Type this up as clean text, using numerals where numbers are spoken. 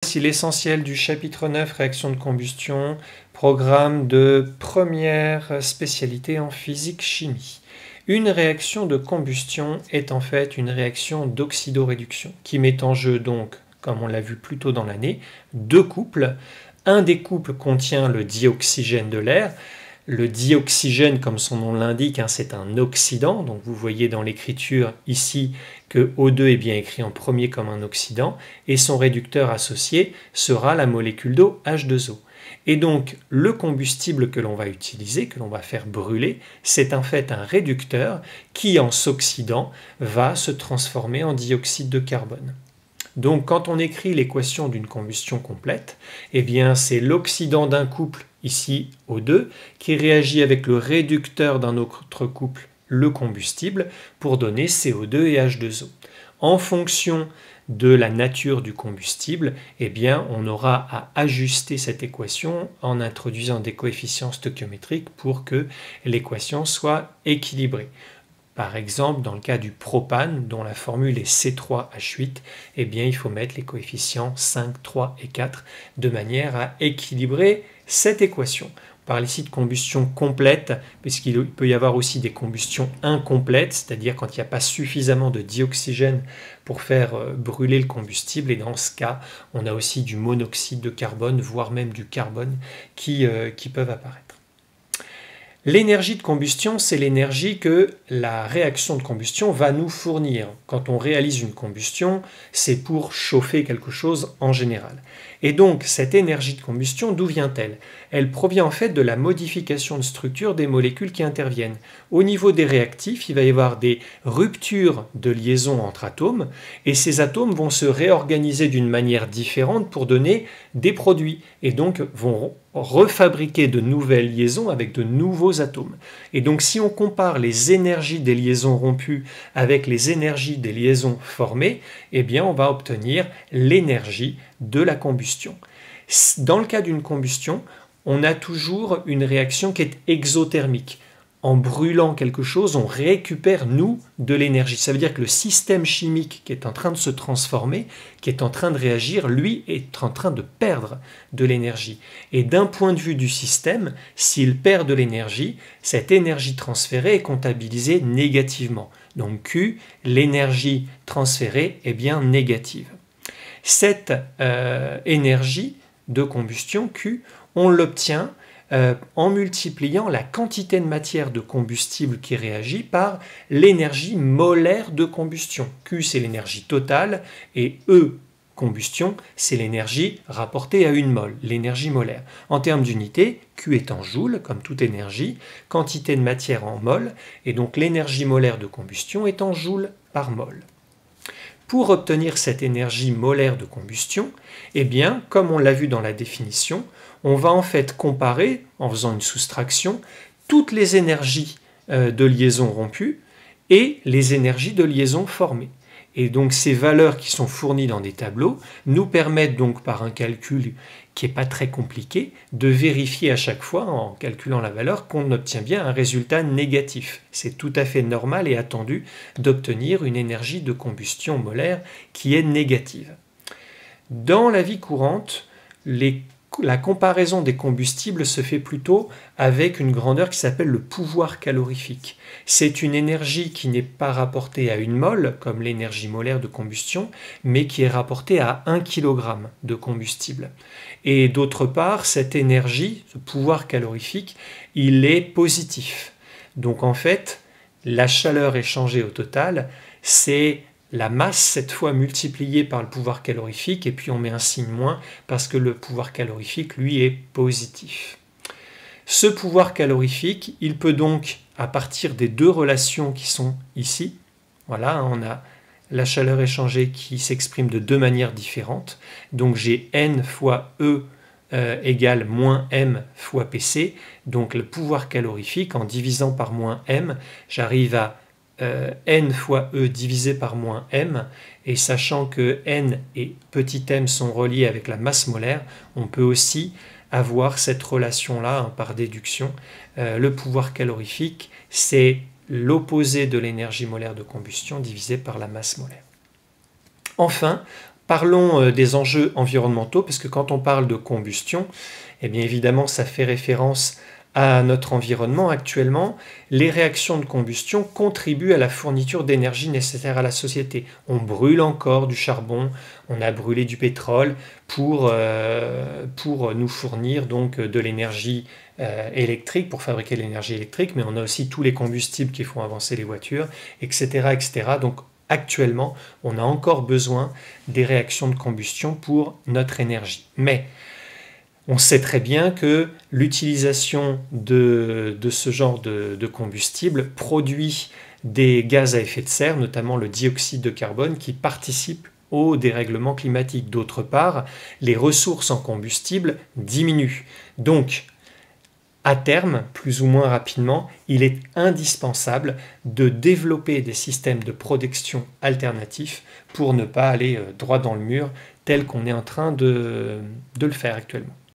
voici l'essentiel du chapitre 9, réaction de combustion, programme de première spécialité en physique-chimie. Une réaction de combustion est en fait une réaction d'oxydoréduction qui met en jeu donc, comme on l'a vu plus tôt dans l'année, deux couples. Un des couples contient le dioxygène de l'air. Le dioxygène, comme son nom l'indique, c'est un oxydant. Donc vous voyez dans l'écriture ici que O2 est bien écrit en premier comme un oxydant et son réducteur associé sera la molécule d'eau H2O. Et donc le combustible que l'on va utiliser, que l'on va faire brûler, c'est en fait un réducteur qui en s'oxydant va se transformer en dioxyde de carbone. Donc quand on écrit l'équation d'une combustion complète, eh bien c'est l'oxydant d'un couple, ici O2, qui réagit avec le réducteur d'un autre couple, le combustible, pour donner CO2 et H2O. En fonction de la nature du combustible, eh bien on aura à ajuster cette équation en introduisant des coefficients stoichiométriques pour que l'équation soit équilibrée. Par exemple, dans le cas du propane, dont la formule est C3H8, eh bien, il faut mettre les coefficients 5, 3 et 4 de manière à équilibrer cette équation. On parle ici de combustion complète, puisqu'il peut y avoir aussi des combustions incomplètes, c'est-à-dire quand il n'y a pas suffisamment de dioxygène pour faire brûler le combustible. Et dans ce cas, on a aussi du monoxyde de carbone, voire même du carbone, qui peuvent apparaître. L'énergie de combustion, c'est l'énergie que la réaction de combustion va nous fournir. Quand on réalise une combustion, c'est pour chauffer quelque chose en général. Et donc, cette énergie de combustion, d'où vient-elle? Elle provient en fait de la modification de structure des molécules qui interviennent. Au niveau des réactifs, il va y avoir des ruptures de liaison entre atomes, et ces atomes vont se réorganiser d'une manière différente pour donner des produits, et donc vont refabriquer de nouvelles liaisons avec de nouveaux atomes. Et donc si on compare les énergies des liaisons rompues avec les énergies des liaisons formées, eh bien on va obtenir l'énergie de la combustion. Dans le cas d'une combustion, on a toujours une réaction qui est exothermique. En brûlant quelque chose, on récupère, nous, de l'énergie. Ça veut dire que le système chimique qui est en train de se transformer, qui est en train de réagir, lui, est en train de perdre de l'énergie. Et d'un point de vue du système, s'il perd de l'énergie, cette énergie transférée est comptabilisée négativement. Donc Q, l'énergie transférée, est bien négative. Cette énergie de combustion, Q, on l'obtient en multipliant la quantité de matière de combustible qui réagit par l'énergie molaire de combustion. Q, c'est l'énergie totale, et E, combustion, c'est l'énergie rapportée à une mole, l'énergie molaire. En termes d'unité, Q est en joule, comme toute énergie, quantité de matière en mol, et donc l'énergie molaire de combustion est en joule par mol. Pour obtenir cette énergie molaire de combustion, eh bien, comme on l'a vu dans la définition, on va en fait comparer, en faisant une soustraction, toutes les énergies de liaison rompues et les énergies de liaison formées. Et donc ces valeurs qui sont fournies dans des tableaux nous permettent donc par un calcul qui n'est pas très compliqué de vérifier à chaque fois en calculant la valeur qu'on obtient bien un résultat négatif. C'est tout à fait normal et attendu d'obtenir une énergie de combustion molaire qui est négative. Dans la vie courante, la comparaison des combustibles se fait plutôt avec une grandeur qui s'appelle le pouvoir calorifique. C'est une énergie qui n'est pas rapportée à une mole, comme l'énergie molaire de combustion, mais qui est rapportée à 1 kg de combustible. Et d'autre part, cette énergie, ce pouvoir calorifique, il est positif. Donc en fait, la chaleur échangée au total, c'est la masse, cette fois multipliée par le pouvoir calorifique, et puis on met un signe moins parce que le pouvoir calorifique, lui, est positif. Ce pouvoir calorifique, il peut donc, à partir des deux relations qui sont ici, voilà, on a la chaleur échangée qui s'exprime de deux manières différentes. Donc j'ai N fois E égale moins M fois PC. Donc le pouvoir calorifique, en divisant par moins M, j'arrive à N fois E divisé par moins M, et sachant que N et petit m sont reliés avec la masse molaire, on peut aussi avoir cette relation-là par déduction. Le pouvoir calorifique, c'est l'opposé de l'énergie molaire de combustion divisé par la masse molaire. Enfin, Parlons des enjeux environnementaux, parce que quand on parle de combustion, eh bien évidemment, ça fait référence à notre environnement actuellement. Les réactions de combustion contribuent à la fourniture d'énergie nécessaire à la société. On brûle encore du charbon, on a brûlé du pétrole pour nous fournir donc de l'énergie électrique, pour fabriquer de l'énergie électrique, mais on a aussi tous les combustibles qui font avancer les voitures, etc., etc. Donc actuellement, on a encore besoin des réactions de combustion pour notre énergie. Mais on sait très bien que l'utilisation de ce genre de combustible produit des gaz à effet de serre, notamment le dioxyde de carbone, qui participe au dérèglement climatique. D'autre part, les ressources en combustible diminuent. Donc, à terme, plus ou moins rapidement, il est indispensable de développer des systèmes de production alternatifs pour ne pas aller droit dans le mur tel qu'on est en train de le faire actuellement.